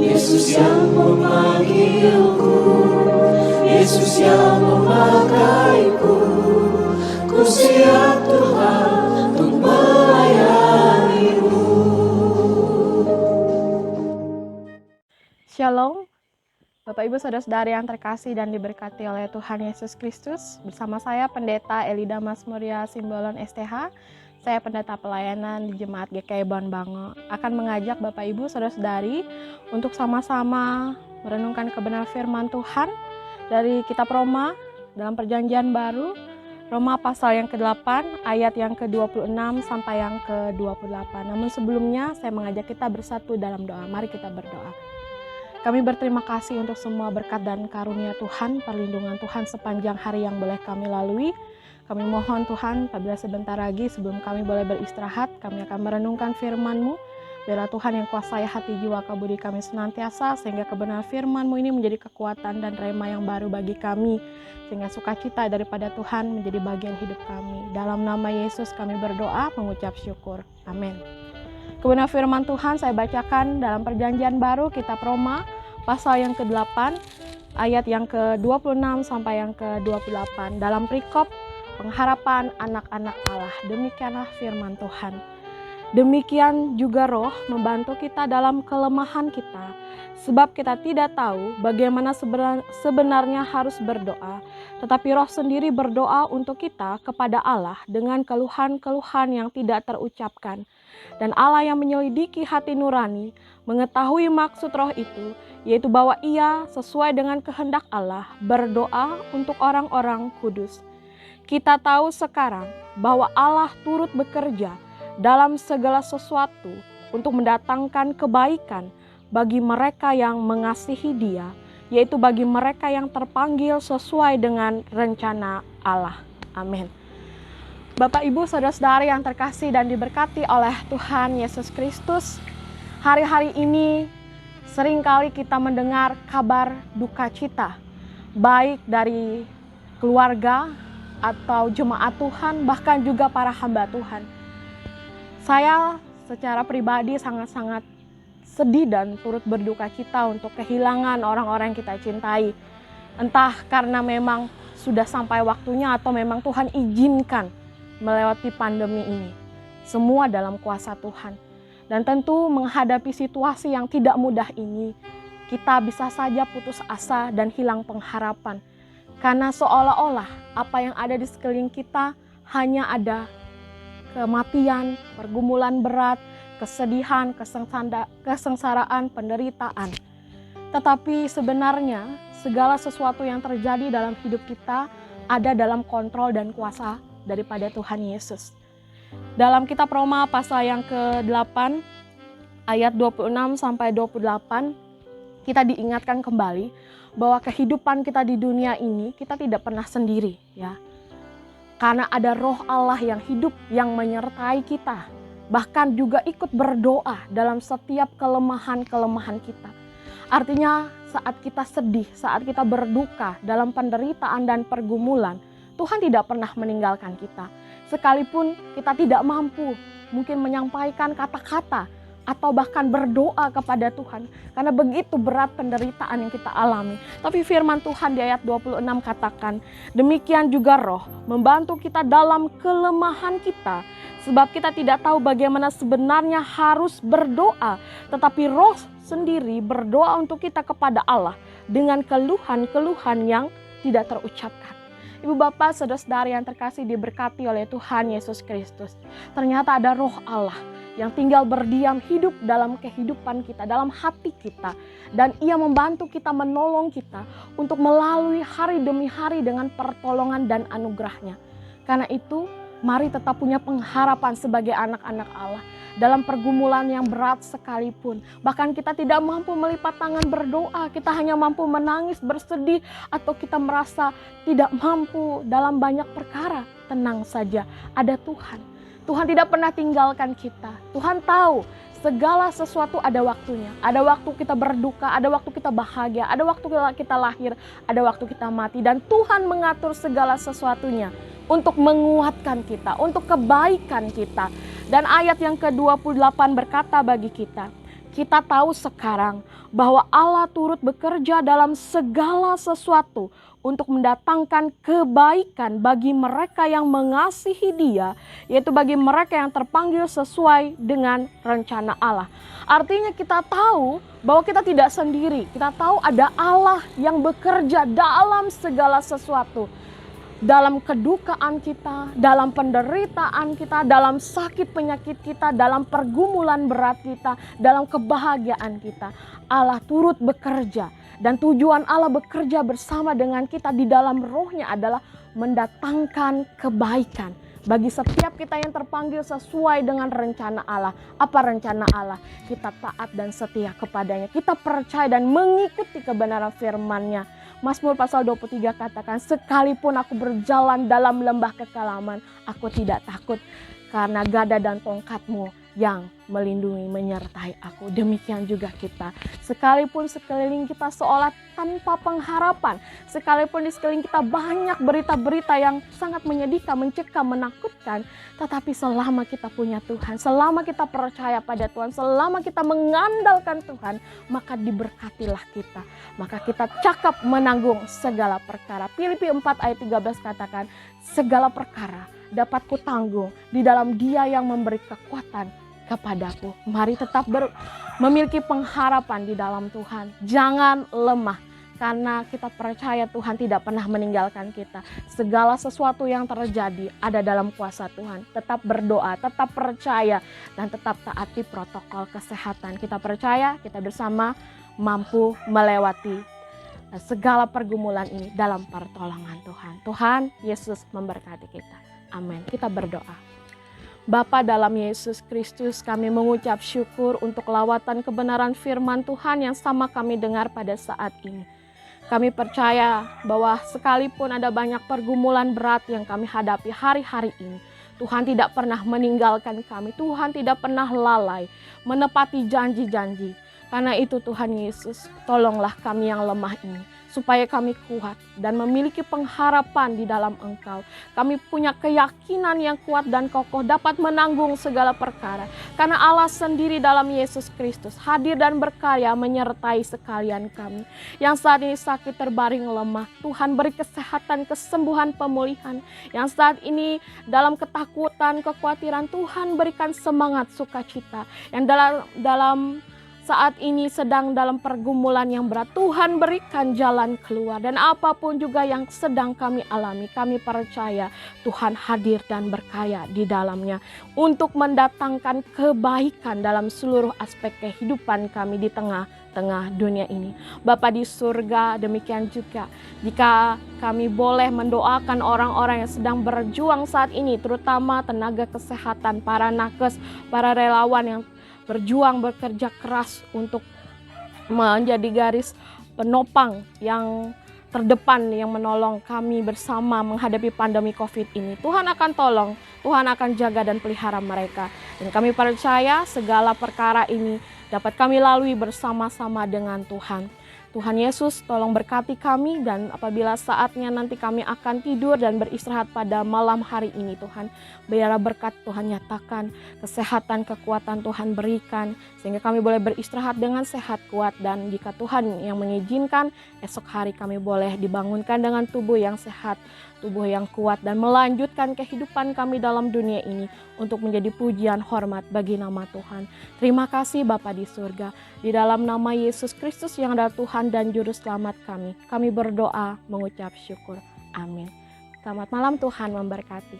Yesus yang memanggilku, Yesus yang memakaiku, ku siap Tuhan untuk melayani-Mu. Shalom, Bapak Ibu Saudara-saudari yang terkasih dan diberkati oleh Tuhan Yesus Kristus. Bersama saya Pendeta Elida Masmuria Simbolon STH. Saya pendeta pelayanan di Jemaat GKI Bonbango. Akan mengajak Bapak Ibu Saudara-saudari untuk sama-sama merenungkan kebenaran firman Tuhan dari kitab Roma dalam Perjanjian Baru, Roma pasal yang ke-8 ayat yang ke-26 sampai yang ke-28. Namun sebelumnya saya mengajak kita bersatu dalam doa. Mari kita berdoa. Kami berterima kasih untuk semua berkat dan karunia Tuhan, perlindungan Tuhan sepanjang hari yang boleh kami lalui. Kami mohon Tuhan, apabila sebentar lagi sebelum kami boleh beristirahat, kami akan merenungkan firman-Mu. Biarlah Tuhan yang kuasai hati jiwa kabudi kami senantiasa, sehingga kebenaran firman-Mu ini menjadi kekuatan dan rema yang baru bagi kami. Sehingga sukacita daripada Tuhan menjadi bagian hidup kami. Dalam nama Yesus kami berdoa, mengucap syukur. Amin. Kebenaran firman Tuhan saya bacakan dalam Perjanjian Baru, kitab Roma, pasal yang ke-8, ayat yang ke-26 sampai yang ke-28. Dalam perikop pengharapan anak-anak Allah, demikianlah firman Tuhan. Demikian juga Roh membantu kita dalam kelemahan kita, sebab kita tidak tahu bagaimana sebenarnya harus berdoa, tetapi Roh sendiri berdoa untuk kita kepada Allah dengan keluhan-keluhan yang tidak terucapkan. Dan Allah yang menyelidiki hati nurani mengetahui maksud Roh itu, yaitu bahwa Ia sesuai dengan kehendak Allah berdoa untuk orang-orang kudus. Kita tahu sekarang bahwa Allah turut bekerja dalam segala sesuatu untuk mendatangkan kebaikan bagi mereka yang mengasihi Dia, yaitu bagi mereka yang terpanggil sesuai dengan rencana Allah. Amin. Bapak, Ibu, Saudara-saudari yang terkasih dan diberkati oleh Tuhan Yesus Kristus, hari-hari ini seringkali kita mendengar kabar duka cita, baik dari keluarga atau jemaat Tuhan, bahkan juga para hamba Tuhan. Saya secara pribadi sangat-sangat sedih dan turut berduka cita untuk kehilangan orang-orang yang kita cintai. Entah karena memang sudah sampai waktunya atau memang Tuhan izinkan melewati pandemi ini. Semua dalam kuasa Tuhan. Dan tentu menghadapi situasi yang tidak mudah ini, kita bisa saja putus asa dan hilang pengharapan. Karena seolah-olah apa yang ada di sekeliling kita hanya ada kematian, pergumulan berat, kesedihan, kesengsaraan, penderitaan. Tetapi sebenarnya segala sesuatu yang terjadi dalam hidup kita ada dalam kontrol dan kuasa daripada Tuhan Yesus. Dalam kitab Roma pasal yang ke-8 ayat 26 sampai 28, kita diingatkan kembali bahwa kehidupan kita di dunia ini kita tidak pernah sendiri, ya. Karena ada Roh Allah yang hidup yang menyertai kita, bahkan juga ikut berdoa dalam setiap kelemahan-kelemahan kita. Artinya saat kita sedih, saat kita berduka dalam penderitaan dan pergumulan, Tuhan tidak pernah meninggalkan kita. Sekalipun kita tidak mampu mungkin menyampaikan kata-kata atau bahkan berdoa kepada Tuhan, karena begitu berat penderitaan yang kita alami. Tapi firman Tuhan di ayat 26 katakan, demikian juga Roh membantu kita dalam kelemahan kita, sebab kita tidak tahu bagaimana sebenarnya harus berdoa, tetapi Roh sendiri berdoa untuk kita kepada Allah dengan keluhan-keluhan yang tidak terucapkan. Ibu bapak, saudara-saudari yang terkasih diberkati oleh Tuhan Yesus Kristus. Ternyata ada Roh Allah yang tinggal berdiam hidup dalam kehidupan kita, dalam hati kita. Dan Ia membantu kita, menolong kita untuk melalui hari demi hari dengan pertolongan dan anugerahnya. Karena itu, mari tetap punya pengharapan sebagai anak-anak Allah. Dalam pergumulan yang berat sekalipun, bahkan kita tidak mampu melipat tangan berdoa, kita hanya mampu menangis, bersedih, atau kita merasa tidak mampu dalam banyak perkara, tenang saja, ada Tuhan. Tuhan tidak pernah tinggalkan kita. Tuhan tahu segala sesuatu ada waktunya. Ada waktu kita berduka, ada waktu kita bahagia, ada waktu kita lahir, ada waktu kita mati. Dan Tuhan mengatur segala sesuatunya untuk menguatkan kita, untuk kebaikan kita. Dan ayat yang ke-28 berkata bagi kita, Kita tahu sekarang bahwa Allah turut bekerja dalam segala sesuatu untuk mendatangkan kebaikan bagi mereka yang mengasihi Dia, yaitu bagi mereka yang terpanggil sesuai dengan rencana Allah. Artinya kita tahu bahwa kita tidak sendiri. Kita tahu ada Allah yang bekerja dalam segala sesuatu. Dalam kedukaan kita, dalam penderitaan kita, dalam sakit penyakit kita, dalam pergumulan berat kita, dalam kebahagiaan kita. Allah turut bekerja, dan tujuan Allah bekerja bersama dengan kita di dalam rohnya adalah mendatangkan kebaikan bagi setiap kita yang terpanggil sesuai dengan rencana Allah. Apa rencana Allah? Kita taat dan setia kepadanya. Kita percaya dan mengikuti kebenaran firman-Nya. Mazmur pasal 23 katakan, sekalipun aku berjalan dalam lembah kekelaman, aku tidak takut karena gada dan tongkat-Mu yang melindungi menyertai aku. Demikian juga kita. Sekalipun sekeliling kita seolah tanpa pengharapan, sekalipun di sekeliling kita banyak berita-berita yang sangat menyedihkan, mencekam, menakutkan, tetapi selama kita punya Tuhan, selama kita percaya pada Tuhan, selama kita mengandalkan Tuhan, maka diberkatilah kita. Maka kita cakap menanggung segala perkara. Filipi 4 ayat 13 katakan, segala perkara dapat kutanggung di dalam Dia yang memberi kekuatan kepadaku. Mari tetap memiliki pengharapan di dalam Tuhan. Jangan lemah, karena kita percaya Tuhan tidak pernah meninggalkan kita. Segala sesuatu yang terjadi ada dalam kuasa Tuhan. Tetap berdoa, tetap percaya, dan tetap taati protokol kesehatan. Kita percaya kita bersama mampu melewati segala pergumulan ini dalam pertolongan Tuhan. Tuhan Yesus memberkati kita. Amin. Kita berdoa. Bapa dalam Yesus Kristus, kami mengucap syukur untuk lawatan kebenaran firman Tuhan yang sama kami dengar pada saat ini. Kami percaya bahwa sekalipun ada banyak pergumulan berat yang kami hadapi hari-hari ini, Tuhan tidak pernah meninggalkan kami. Tuhan tidak pernah lalai menepati janji-janji. Karena itu Tuhan Yesus, tolonglah kami yang lemah ini, supaya kami kuat dan memiliki pengharapan di dalam Engkau. Kami punya keyakinan yang kuat dan kokoh dapat menanggung segala perkara. Karena Allah sendiri dalam Yesus Kristus hadir dan berkarya menyertai sekalian kami. Yang saat ini sakit terbaring lemah, Tuhan beri kesehatan, kesembuhan, pemulihan. Yang saat ini dalam ketakutan, kekhawatiran, Tuhan berikan semangat, sukacita. Yang dalam saat ini sedang dalam pergumulan yang berat, Tuhan berikan jalan keluar. Dan apapun juga yang sedang kami alami, kami percaya Tuhan hadir dan berkarya di dalamnya untuk mendatangkan kebaikan dalam seluruh aspek kehidupan kami di tengah-tengah dunia ini. Bapa di surga, demikian juga jika kami boleh mendoakan orang-orang yang sedang berjuang saat ini, terutama tenaga kesehatan, para nakes, para relawan yang berjuang bekerja keras untuk menjadi garis penopang yang terdepan yang menolong kami bersama menghadapi pandemi COVID ini. Tuhan akan tolong, Tuhan akan jaga dan pelihara mereka. Dan kami percaya segala perkara ini dapat kami lalui bersama-sama dengan Tuhan. Tuhan Yesus tolong berkati kami, dan apabila saatnya nanti kami akan tidur dan beristirahat pada malam hari ini, Tuhan biarlah berkat Tuhan nyatakan, kesehatan, kekuatan Tuhan berikan, sehingga kami boleh beristirahat dengan sehat, kuat, dan jika Tuhan yang mengizinkan, esok hari kami boleh dibangunkan dengan tubuh yang sehat, tubuh yang kuat, dan melanjutkan kehidupan kami dalam dunia ini untuk menjadi pujian hormat bagi nama Tuhan. Terima kasih Bapa di surga, di dalam nama Yesus Kristus yang adalah Tuhan dan Juru Selamat kami berdoa mengucap syukur. Amin. Selamat malam, Tuhan memberkati.